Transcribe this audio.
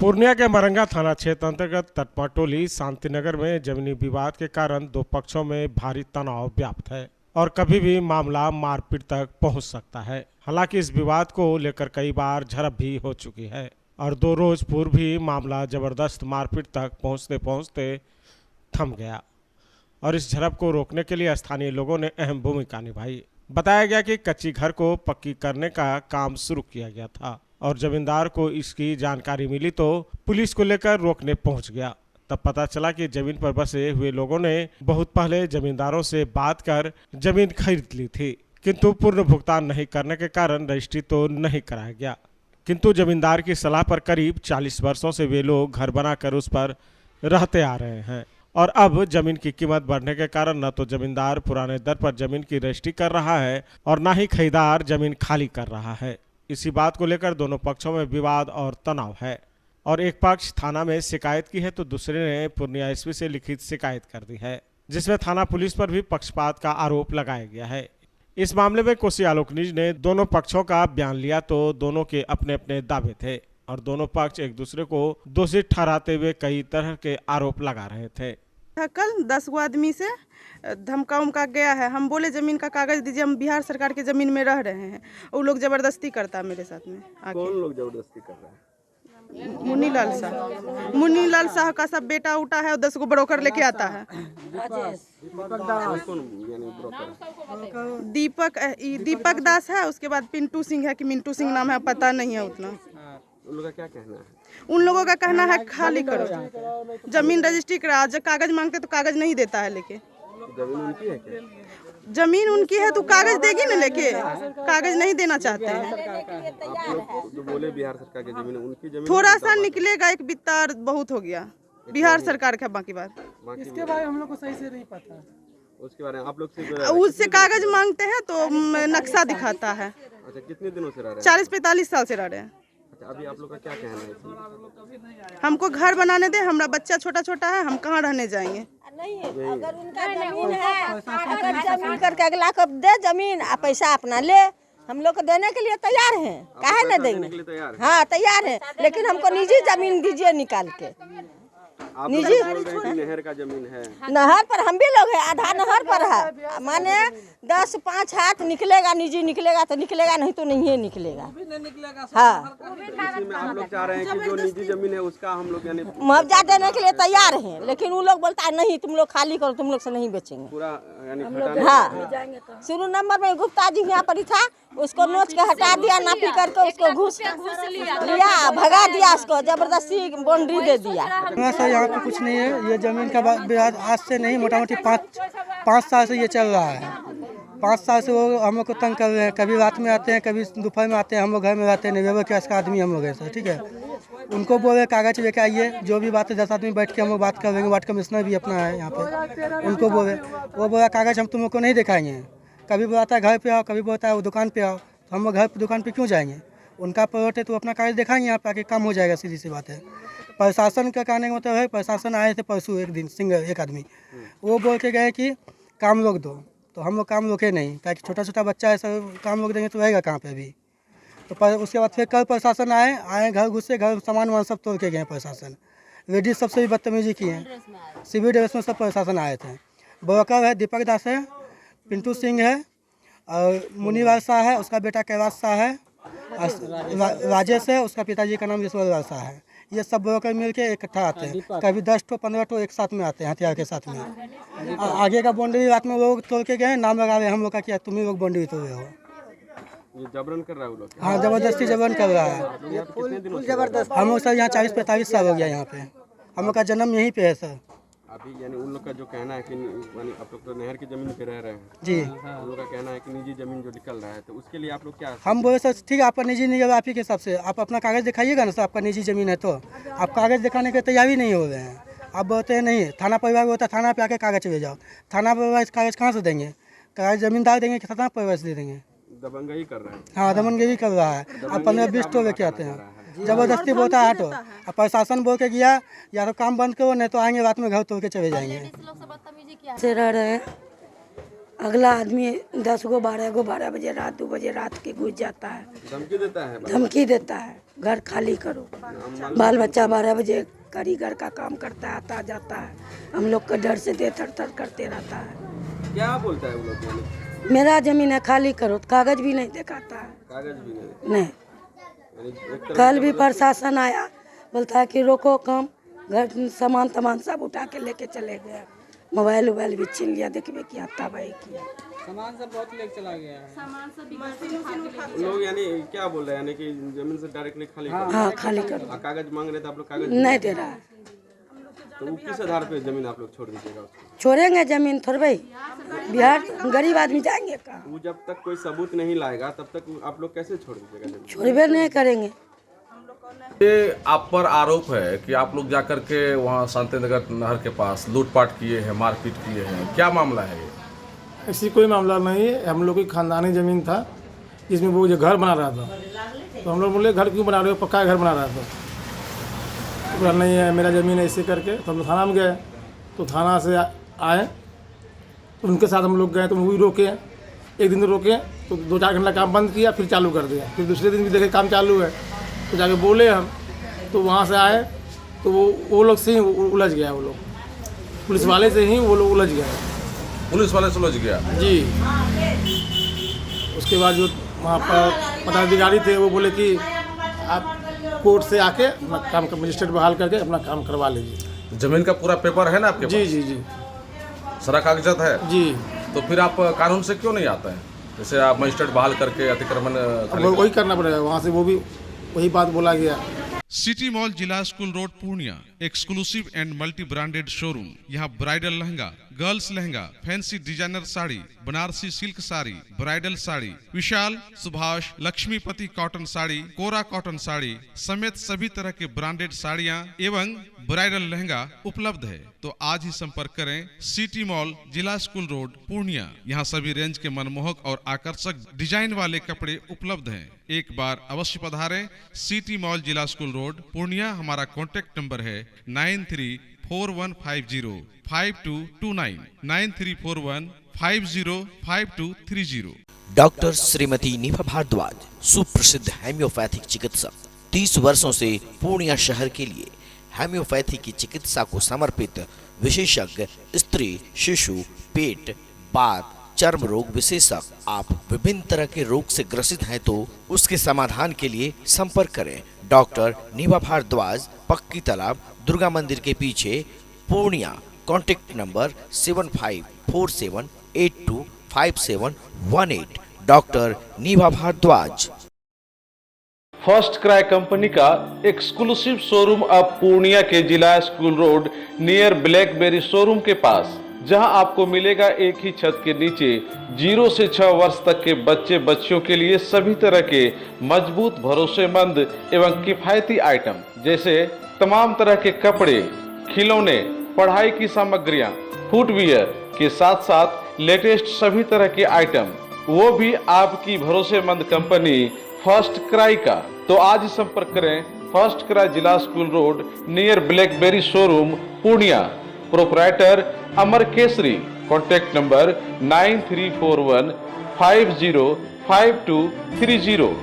पूर्णिया के मरंगा थाना क्षेत्र अंतर्गत तटमा टोली शांतिनगर में जमीनी विवाद के कारण दो पक्षों में भारी तनाव व्याप्त है और कभी भी मामला मारपीट तक पहुंच सकता है। हालांकि इस विवाद को लेकर कई बार झड़प भी हो चुकी है और 2 रोज पूर्व भी मामला जबरदस्त मारपीट तक पहुंचते पहुंचते थम गया और इस झड़प को रोकने के लिए स्थानीय लोगों ने अहम भूमिका निभाई। बताया गया कि कच्ची घर को पक्की करने का काम शुरू किया गया था और जमींदार को इसकी जानकारी मिली तो पुलिस को लेकर रोकने पहुंच गया। तब पता चला कि जमीन पर बसे हुए लोगों ने बहुत पहले जमींदारों से बात कर जमीन खरीद ली थी, किंतु पूर्ण भुगतान नहीं करने के कारण रजिस्ट्री तो नहीं कराया गया। किंतु जमींदार की सलाह पर करीब 40 वर्षों से वे लोग घर बनाकर उस पर रहते आ रहे हैं और अब जमीन की कीमत बढ़ने के कारण न तो जमींदार पुराने दर पर जमीन की रजिस्ट्री कर रहा है और न ही खरीदार जमीन खाली कर रहा है। इसी बात को लेकर दोनों पक्षों में विवाद और तनाव है और एक पक्ष थाना में शिकायत की है तो दूसरे ने पूर्णिया एसपी से लिखित शिकायत कर दी है, जिसमें थाना पुलिस पर भी पक्षपात का आरोप लगाया गया है। इस मामले में कोसी आलोक न्यूज ने दोनों पक्षों का बयान लिया तो दोनों के अपने अपने दावे थे और दोनों पक्ष एक दूसरे को दोषी ठहराते हुए कई तरह के आरोप लगा रहे थे। कल 10 गो आदमी से धमका उमका गया है। हम बोले जमीन का कागज दीजिए, हम बिहार सरकार के जमीन में रह रहे हैं। वो लोग जबरदस्ती करता है मेरे साथ में आके। कौन लोग जबरदस्ती कर रहा है? मुन्नीलाल शाह का सब बेटा उठा है और 10 गो ब्रोकर लेके आता है। दीपक दास है, उसके बाद पिंटू सिंह है कि मिंटू सिंह नाम है, पता नहीं है उतना। उन लोगों का क्या कहना है? उन लोगों का कहना है खाली करो जमीन, रजिस्ट्री करा। जब कागज मांगते तो कागज नहीं देता है लेके। जमीन उनकी है क्या? जमीन उनकी है तो कागज देगी ना लेके, कागज नहीं देना चाहते हैं। आप लोग जो बोले बिहार सरकार की जमीन, उनकी जमीन थोड़ा सा निकलेगा, एक बित्ता बहुत हो गया बिहार सरकार का। बाकी बात इसके बारे में हम लोग को सही से नहीं पता। उसके बारे में आप लोग उससे कागज मांगते हैं तो नक्शा दिखाता है। अच्छा, कितने दिनों से रह रहे हैं? 40-45 साल से रह रहे हैं। अच्छा, अभी आप लोग का क्या कहना है इसमें? हमको घर बनाने दे, हमारा बच्चा छोटा छोटा है, हम कहाँ रहने जाएंगे? नहीं, अगर उनका जमीन है, अगर जमीन करके अगला को दे जमीन, पैसा अपना ले, हम लोग को देने के लिए तैयार हैं। काहे न देंगे? हाँ तैयार है, लेकिन हमको निजी जमीन दीजिए निकाल के। आप निजी नहर का जमीन है, नहर पर हम भी लोग हैं, आधा नहर पर है, माने 10-5 हाथ निकलेगा, निजी निकलेगा तो निकलेगा, नहीं तो नहीं निकलेगा। हाँ, इसमें आप लोग चाह रहे हैं कि जो निजी जमीन है उसका हम लोग यानी मुआवजा देने के लिए तैयार हैं, लेकिन वो लोग बोलता है नहीं, तुम लोग खाली करो, तुम लोग से नहीं बेचेंगे पूरा यानी। हाँ, शुरू नंबर में गुप्ता जी यहाँ पर ही था, उसको नोच के हटा दिया, नापी करके उसको घूस लिया, भगा दिया, उसको जबरदस्ती बाउंड्री दे दिया। सर यहाँ पे कुछ नहीं है, ये जमीन का विवाद आज से नहीं, मोटा मोटी 5 साल से ये चल रहा है। 5 साल से वो हम लोग को तंग कर रहे हैं। कभी रात में आते हैं, कभी दोपहर में आते हैं, हम लोग घर में रहते हैं। नेबर क्लास का आदमी हम लोग हैं सर, ठीक है। उनको बोले कागज लेके आइए, जो भी बात है 10 आदमी बैठ के हम लोग बात कर लेंगे। वार्ड कमिश्नर भी अपना है यहाँ पे, उनको बोले, वो बोला कागज हम तुम लोग को नहीं दिखाएंगे। कभी बोलता है घर पे आओ, कभी बोलता है वो दुकान पे आओ, तो हम लोग घर पे दुकान पे क्यों जाएंगे? उनका प्लॉट है तो अपना कागज दिखाएंगे, यहाँ पे आके काम हो जाएगा, सीधी सी बात है। प्रशासन का कहने का मतलब है, प्रशासन आए थे परसों एक दिन, सिंगल एक आदमी, वो बोल के गए कि काम रोक दो, तो हम लोग काम रोके नहीं, ताकि छोटा छोटा बच्चा है सर, काम रोक देंगे तो रहेगा कहाँ पे अभी। तो उसके बाद फिर कल प्रशासन आए घर घुसे, घर सामान वामान सब तोड़ के गए प्रशासन। लेडीज सबसे भी बदतमीजी की है, सिविल ड्रेस में सब प्रशासन आए थे। ब्रोकर है, दीपक दास है, पिंटू सिंह है और मुनीलाल शाह है, उसका बेटा कैलाश शाह है, राजेश है, उसका पिताजी का नाम ईश्वरलाल शाह है। ये सब ब्रोकर मिल के इकट्ठा आते हैं, कभी 10 to 15 तो एक साथ में आते हैं हथियार के साथ में। आगे का बाउंड्री रात में लोग तोड़ के गए, नाम लगा रहे हम लोग का, क्या तुम ही लोग बाउंड्री तोड़े हो। ये जबरन कर रहा है वो लोग? हाँ, जबरदस्ती जबरन कर रहा है। हम लोग सर यहाँ 40-45 साल हो गया यहाँ पे, हम लोग का जन्म यहीं पे है सर। अभी यानी उन लोग का जो कहना है कि यानी आप लोग तो नहर की जमीन पे रह रहे हैं जी, उन लोग का कहना है कि निजी जमीन जो निकल रहा है, तो उसके लिए आप लोग क्या? हम बोले सर ठीक है, आपका निजी निकल, आप ही के हिसाब से आप अपना कागज दिखाइएगा ना सर, आपका निजी जमीन है तो। आप कागज दिखाने के तैयारी नहीं हो रहे हैं, आप बोलते हैं नहीं, थाना परिवार होता है, थाना पे आके कागज ले जाओ। थाना परिवार कागज कहाँ से देंगे? कागज जमींदार देंगे कि थाना परिवार से दे देंगे? दबंगई कर रहा है। हाँ, दमनगिरी कर रहा है। आप 15-20 तो लेके आते हैं, जबरदस्ती बोलता है हटो। अब प्रशासन बोल के गया या तो काम बंद करो, नहीं तो आएंगे रात में घर तोड़ के चले जाएंगे। से रह रहे हैं, अगला आदमी 10 गो 12 बजे रात 2 बजे रात के घुस जाता है, धमकी देता है। धमकी देता है घर खाली करो। बाल बच्चा 12 बजे कारीगर का काम करता है, आता जाता है, हम लोग का डर से दे थर करते रहता है। क्या बोलता है वो लोग? यानी मेरा जमीन है खाली करो, कागज भी नहीं दिखाता है। कागज भी नहीं, यानी एक तरह कल भी प्रशासन आया, बोलता है कि रोको काम, घर सामान सब उठा के लेके चले गए, मोबाइल भी छीन लिया, देखिए कि हाथापाई किया, सामान सब बहुत लेके चला गया है। लोग यानी क्या बोल रहे हैं, यानी कि जमीन से डायरेक्टली खाली करो। हाँ खाली करो, कागज मांग रहे थे आप लोग, कागज नहीं दे रहा है। तो वो किस आधार पे जमीन आप लोग छोड़ दीजिएगा उसको? छोड़ेंगे जमीन थोड़े भाई, बिहार गरीब आदमी जाएंगे कहाँ? वो जब तक कोई सबूत नहीं लाएगा तब तक आप लोग कैसे छोड़ दीजिएगा जमीन? छोड़बे नहीं करेंगे। ये आप पर आरोप है कि आप लोग जाकर के वहाँ शांति नगर नहर के पास लूटपाट किए हैं, मारपीट किए हैं, क्या मामला है ये? ऐसी कोई मामला नहीं है। हम लोग की खानदानी ज़मीन था जिसमें वो जो घर बना रहा था, तो हम लोग बोले घर क्यों बना रहे हो, पक्का घर बना रहा था। तो बोला नहीं है मेरा ज़मीन ऐसे करके, तो हम लोग थाना में गए, तो थाना से आए तो उनके साथ हम लोग गए, तो वो भी रोके, एक दिन रोके तो 2-4 घंटा काम बंद किया, फिर चालू कर दिया। फिर दूसरे दिन भी देखे काम चालू है, तो जाके बोले हम, तो वहाँ से आए तो वो लोग से ही उलझ गया, वो लोग पुलिस वाले से ही वो लोग उलझ गए। पुलिस वाले से उलझ गया जी। उसके बाद जो वहाँ पर पदाधिकारी थे वो बोले कि आप कोर्ट से आके अपना काम मजिस्ट्रेट बहाल करके अपना काम करवा लीजिए। जमीन का पूरा पेपर है ना आपके जी पास? जी जी सारा कागजात है जी। तो फिर आप कानून से क्यों नहीं आते हैं? जैसे आप मजिस्ट्रेट बहाल करके अतिक्रमण अब वही करना पड़ेगा, वहाँ से वो भी वही बात बोला गया। सिटी मॉल जिला school road Purnia, exclusive and multi branded showroom. यहाँ bridal lehenga, girls lehenga, fancy designer sari, Banarasi silk sari, bridal sari, Vishal, Subhash, Laxmipati cotton sari, kora cotton sari समेत सभी तरह के ब्रांडेड साड़ियाँ एवं ब्राइडल लहंगा उपलब्ध है। तो आज ही संपर्क करें सिटी मॉल जिला स्कूल रोड पूर्णिया। यहाँ सभी रेंज के मनमोहक और आकर्षक डिजाइन वाले कपड़े उपलब्ध हैं। एक बार अवश्य पधारें सिटी मॉल जिला स्कूल रोड पूर्णिया। हमारा कॉन्टेक्ट नंबर है 9341505229 9341505230। डॉक्टर श्रीमती निभा भारद्वाज, सुप्रसिद्ध हेम्योपैथिक चिकित्सक, 30 वर्षों से पूर्णिया शहर के लिए हेम्योपैथी की चिकित्सा को समर्पित विशेषज्ञ, स्त्री, शिशु, पेट, बात, चर्म रोग विशेषज्ञ। आप विभिन्न तरह के रोग से ग्रसित हैं तो उसके समाधान के लिए संपर्क करें डॉक्टर निभा भारद्वाज, पक्की तालाब, दुर्गा मंदिर के पीछे, पूर्णिया। Contact number 7547825718। डॉक्टर निभा भारद्वाज। फर्स्ट क्राई कंपनी का एक्सक्लूसिव शोरूम अब पूर्णिया के जिला school road near BlackBerry showroom के पास, जहां आपको मिलेगा एक ही छत के नीचे 0 से 6 वर्ष तक के बच्चे बच्चियों के लिए सभी तरह के मजबूत, भरोसेमंद एवं किफायती आइटम, जैसे तमाम तरह के कपड़े, खिलौने, पढ़ाई की सामग्रियां, फुटवियर के साथ साथ लेटेस्ट सभी तरह के आइटम, वो भी आपकी भरोसेमंद कंपनी फर्स्ट क्राई का। तो आज ही संपर्क करें फर्स्ट क्राई जिला school road near BlackBerry showroom Purnia. Proprietor Amar Kesari. Contact number 9341505230।